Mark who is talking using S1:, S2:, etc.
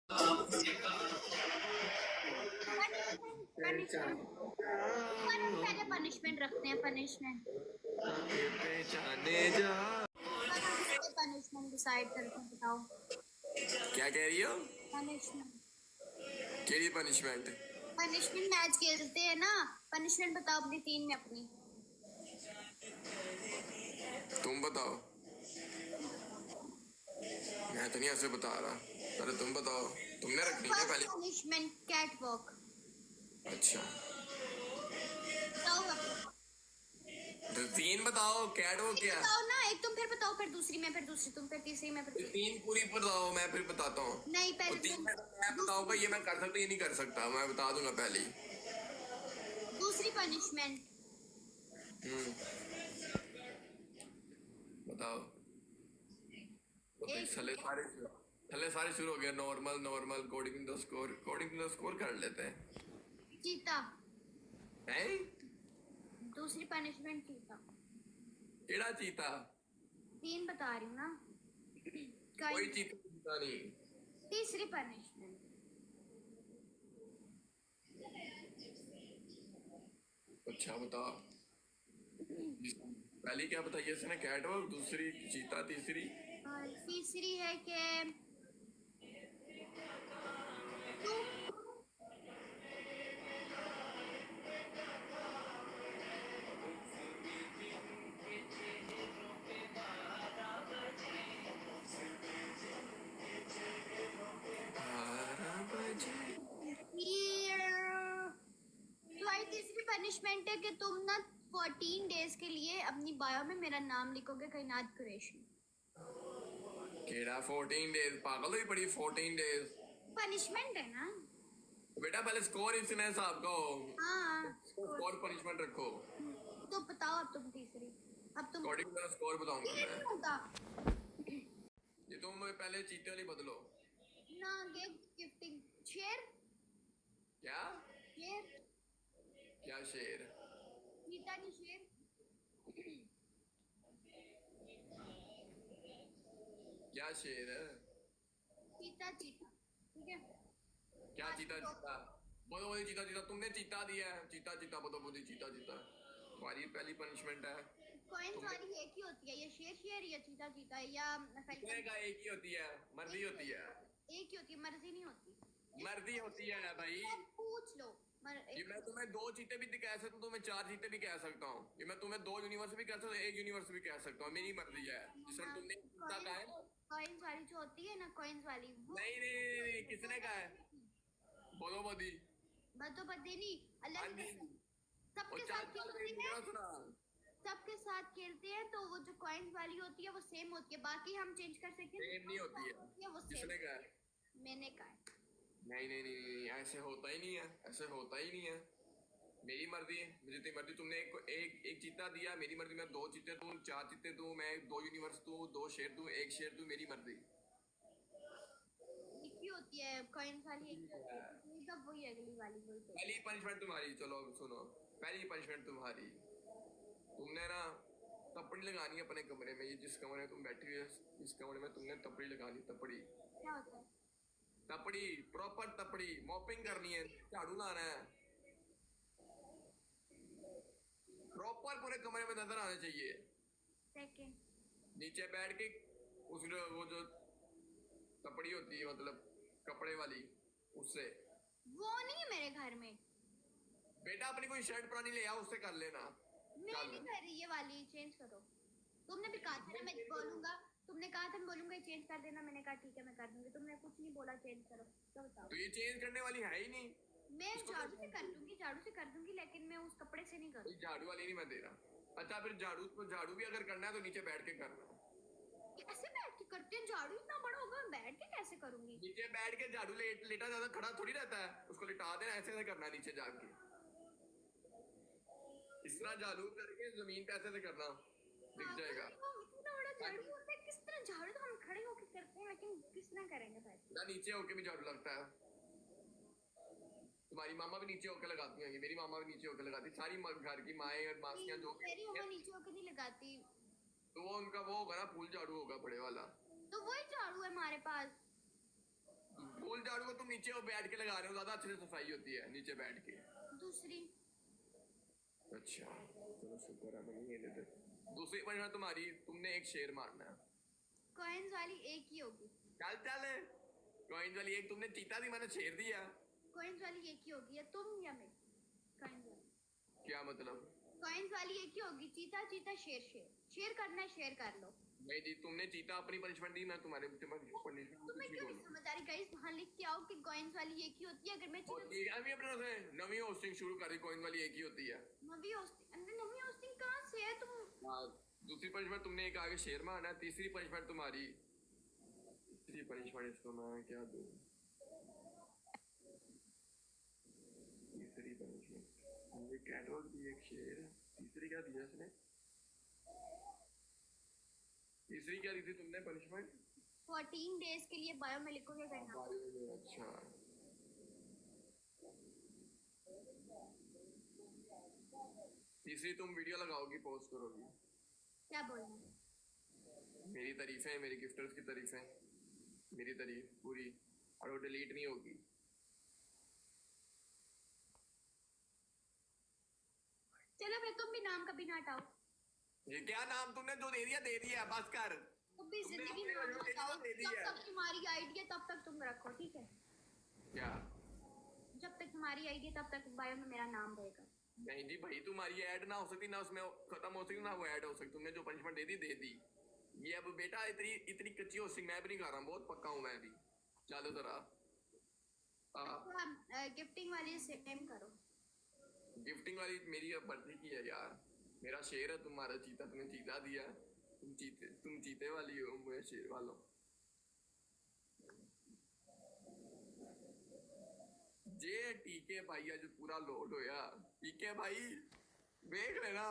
S1: Punishment punishment पहले punishment रखते हैं, पनिशमेंट।
S2: पहचाने जा।
S1: पनिशमेंट डिसाइड करके बताओ।
S2: क्या कह रही हो?
S1: पनिशमेंट।
S2: केड़ी पनिशमेंट?
S1: पनिशमेंट मैच खेलते हैं ना। पनिशमेंट बताओ अपनी टीम में अपनी।
S2: तुम बताओ। मैं तो नहीं ऐसे बता रहा। अरे तुम बताओ। तुमने रखनी है पहले।
S1: Punishment cat walk.
S2: अच्छा
S1: बताओ अब।
S2: तो तीन बताओ। कैट वो क्या?
S1: बताओ ना, एक तुम फिर बताओ, फिर दूसरी मैं, फिर दूसरी तुम, फिर तीसरी मैं, फिर
S2: तीन पूरी बताओ, मैं फिर बताता हूँ।
S1: नहीं पहले
S2: तीन मैं बताऊंगा, ये मैं कर सकता, ये नहीं कर सकता, मैं बता दूंगा पहले ही।
S1: दूसरी पनिशमेंट।
S2: बताओ। वो तो थले सारे शुरू हो गए। Normal normal coding the score कर लेते हैं।
S1: चीता।
S2: हैं?
S1: दूसरी पनिशमेंट चीता।
S2: केड़ा चीता?
S1: तीन बता रही हूँ ना।
S2: कोई चीता नहीं।
S1: तीसरी पनिशमेंट।
S2: अच्छा बताओ। पहली क्या बताइए इसने? कैटवॉक, दूसरी चीता, तीसरी
S1: और तीसरी है कि तुम तुम्हारी तीसरी पनिशमेंट है कि तुम ना 14 डेज के लिए अपनी बायो में मेरा नाम लिखोगे, कायनात कुरैशी।
S2: केड़ा 14 डेज? पागल हुई पड़ी 14 डेज?
S1: पनिशमेंट है ना।
S2: बेटा पहले स्कोर इसने हिसाब का हो।
S1: हाँ
S2: स्कोर पनिशमेंट रखो।
S1: तो बताओ अब तुम तीसरी। अब तुम
S2: अकॉर्डिंग टू स्कोर बताऊंगा
S1: ये
S2: मैं।
S1: नहीं होता
S2: ये तुम पहले चीते वाली बदलो।
S1: ना। गिफ्टिंग शेर।
S2: क्या?
S1: शेर।
S2: क्या शेर?
S1: चीता नहीं शेर।
S2: क्या शेर है?
S1: चीता चीता ठीक है।
S2: क्या चीता चीता? बोलो बोली चीता चीता, तुमने चीता दिया है। चीता चीता बोलो, बोली चीता चीता। तुम्हारी पहली पनिशमेंट है।
S1: कॉइन्स वाली एक ही होती है, ये शेर शेर या चीता चीता या
S2: कितने का? एक ही होती है, मर्जी होती है।
S1: एक ही होती है, मर्जी नहीं होती।
S2: मर्जी होती है भाई।
S1: पूछ लो।
S2: ये मैं तुम्हें दो चीते भी कह सकता हूँ, तुम्हें चार चीते भी कह सकता हूँ। ये मैं तुम्हें दो यूनिवर्स भी कह सकता हूँ, एक यूनिवर्स भी कह सकता हूँ। मेरी मर्जी है। जिसमें तुमने चीता कहा है ना।
S1: कॉइन्स वाली जो होती है ना, कॉइन्स वाली वो।
S2: नहीं नहीं नहीं, नहीं, किसने कहा है? बोलो मोदी।
S1: बतो बदी नहीं, अल्लाह
S2: हाँ
S1: की
S2: जी।
S1: कसम।
S2: और
S1: सबके साथ
S2: चाचा
S1: खेलते हैं।
S2: सुना।
S1: सबके साथ खेलते हैं तो वो जो कॉइन्स वाली होती है वो सेम होती है, बाकी हम चेंज कर सकते हैं।
S2: सेम नहीं होती है।
S1: वो सेम।
S2: किसने कहा है?
S1: मैंने कहा है।
S2: नहीं नहीं नहीं नहीं, ऐसे होता ही नहीं है, ऐसे होता ही नहीं है। मेरी मर्जी है, मुझे जितनी मर्जी। तुमने एक चीता दिया, मेरी मर्जी। मैं दो चीते दूं, चार चीते दूं, मैं दो यूनिवर्स दूं, दो शेर दूं, एक शेर दूं, मेरी मर्जी।
S1: एक ही होती है कॉइन्स वाली, एक ही होती है, पिछली तब वही अगली वाली वही तो।
S2: पहली पनिशमेंट तुम्हारी, चलो सुनो। पहली पनिशमेंट तुम्हारी। तुमने ना तपड़ी लगानी है अपने कमरे में। ये जिस कमरे में तुम बैठी हुई है, इस कमरे में तुमने तपड़ी लगानी। तपड़ी
S1: क्या होता है?
S2: तपड़ी प्रॉपर तपड़ी मॉपिंग करनी है, झाड़ू लाना है। प्रॉपर पूरे कमरे में नजर आने चाहिए।
S1: सेकंड।
S2: नीचे बैठ के उस वो जो तपड़ी होती है, मतलब कपड़े वाली, उससे।
S1: वो नहीं है मेरे घर में।
S2: बेटा अपनी कोई शर्ट पुरानी ले आओ, उससे कर लेना।
S1: मैं
S2: कल
S1: नहीं कर रही, ये वाली चेंज करो। तुमने भी कहा था ना मैं बोलूंगा। तुमने कहा था मैं बोलूंगा ये चेंज कर देना, मैंने कहा ठीक है मैं कर दूंगी। तुमने कुछ नहीं बोला चेंज करो, तो बताओ।
S2: तो ये चेंज करने वाली है ही नहीं।
S1: मैं
S2: इसको
S1: झाड़ू से कर दूंगी, झाड़ू से कर दूंगी, लेकिन मैं उस कपड़े से नहीं
S2: कोई
S1: करूंगी।
S2: झाड़ू वाली नहीं मैं दे रहा। अच्छा फिर झाड़ू भी अगर करना है तो नीचे बैठ के करना।
S1: कैसे बैठ के करते हैं? झाड़ू इतना बड़ा होगा, मैं बैठ के कैसे करूंगी?
S2: नीचे बैठ के झाड़ू लेटा ज्यादा खड़ा थोड़ी रहता है, उसको लिटा देना, ऐसे ऐसे करना नीचे जाके। इस तरह झाड़ू करके जमीन पे ऐसे ऐसे करना, दिख जाएगा।
S1: इतना बड़ा झाड़ू होता है, किस तरह झाड़ू तो हम खड़े होकर करते हैं, लेकिन किस तरह करेंगे भाई?
S2: ना नीचे होके भी झाड़ू लगता है। तुम्हारी मामा भी नीचे होकर लगाती होंगी, मेरी मामा भी नीचे होकर लगाती, सारी घर की माएँ और मासियां जो भी
S1: मेरी
S2: होती
S1: मम्मा
S2: हैं।
S1: नीचे होकर नहीं लगाती।
S2: तो वो उनका वो होगा ना, फूल झाड़ू होगा बड़े वाला।
S1: तो वही झाड़ू है हमारे पास।
S2: फूल झाड़ू तुम नीचे वो बैठ के लगा रहे हो, ज्यादा अच्छे से सफाई होती है नीचे बैठ के।
S1: दूसरी
S2: अच्छा चलो शुक्र है, मैंने ये देते। दूसरी पनिशमेंट तुम्हारी, तुमने एक शेर मारना है।
S1: कॉइन्स वाली एक ही होगी।
S2: चल चल, कॉइन वाली एक, तुमने चीता दी, मैंने शेर दिया।
S1: कॉइन्स वाली एक ही होगी, या तुम या मैं। कॉइन्स वाली,
S2: क्या मतलब?
S1: कॉइन्स वाली एक ही होगी। चीता चीता, शेर शेर। शेर करना है, शेर कर लो।
S2: नहीं जी, तुमने चीता अपनी पनिशमेंट दी, मैं तुम्हारे पनिशमेंट
S1: तुम्हें क्यों नहीं समझ आ रही गाइस? वहां लिख के आओ कि कॉइन्स वाली एक ही होती है। अगर मैं
S2: नवी होस्टिंग शुरू करी, कॉइन वाली एक ही होती है।
S1: नवी होस्टिंग कहां से है तुम?
S2: दूसरी पनिशमेंट तुमने एक आगे शेर मारना है। तीसरी पनिशमेंट तुम्हारी, तीसरी पनिशमेंट इसको मैं क्या दूं? तीसरी पनिशमेंट मुझे कैटवॉक दी, एक शेर। तीसरी क्या दिया इसने? तीसरी क्या दी थी तुमने पनिशमेंट?
S1: 14 डेज के लिए बायो में लिखोगे करना।
S2: अच्छा, तीसरी तुम वीडियो लगाओगी, पोस्ट करोगी।
S1: क्या बोलना?
S2: मेरी तारीफें, मेरी गिफ्टर्स की तारीफें, मेरी तारीफ पूरी, और वो डिलीट नहीं होगी।
S1: चलो भाई, तुम भी नाम कभी ना हटाओ।
S2: ये क्या नाम तुमने जो दे दिया, बस कर।
S1: तुम भी जिंदगी में नाम मत हटाओ। जब तक तुम्हारी आईडी है तब तक तुम रखो, ठीक है?
S2: क्या?
S1: जब तक तुम्हारी आईडी है तब तक बायो में मेरा नाम रहेगा।
S2: नहीं जी भाई, तुम्हारी ऐड ना हो सकती, ना उसमें खत्म हो सकती, ना वो ऐड हो सकती। तुमने जो पनिशमेंट दे दी। ये अब बेटा इतनी इतनी कच्ची होस्टिंग मैं भी नहीं कर रहा हूँ, बहुत पक्का हूँ मैं भी। चलो जरा
S1: गिफ्टिंग वाली सेम करो।
S2: गिफ्टिंग वाली मेरी अब बर्थडे की है यार। मेरा शेर है, तुम्हारा चीता, तुमने चीता दिया। तुम चीते वाली हो, मैं शेर वाला हूँ। जे टीके भाई अज पूरा लोड होया। टीके भाई देख लेना।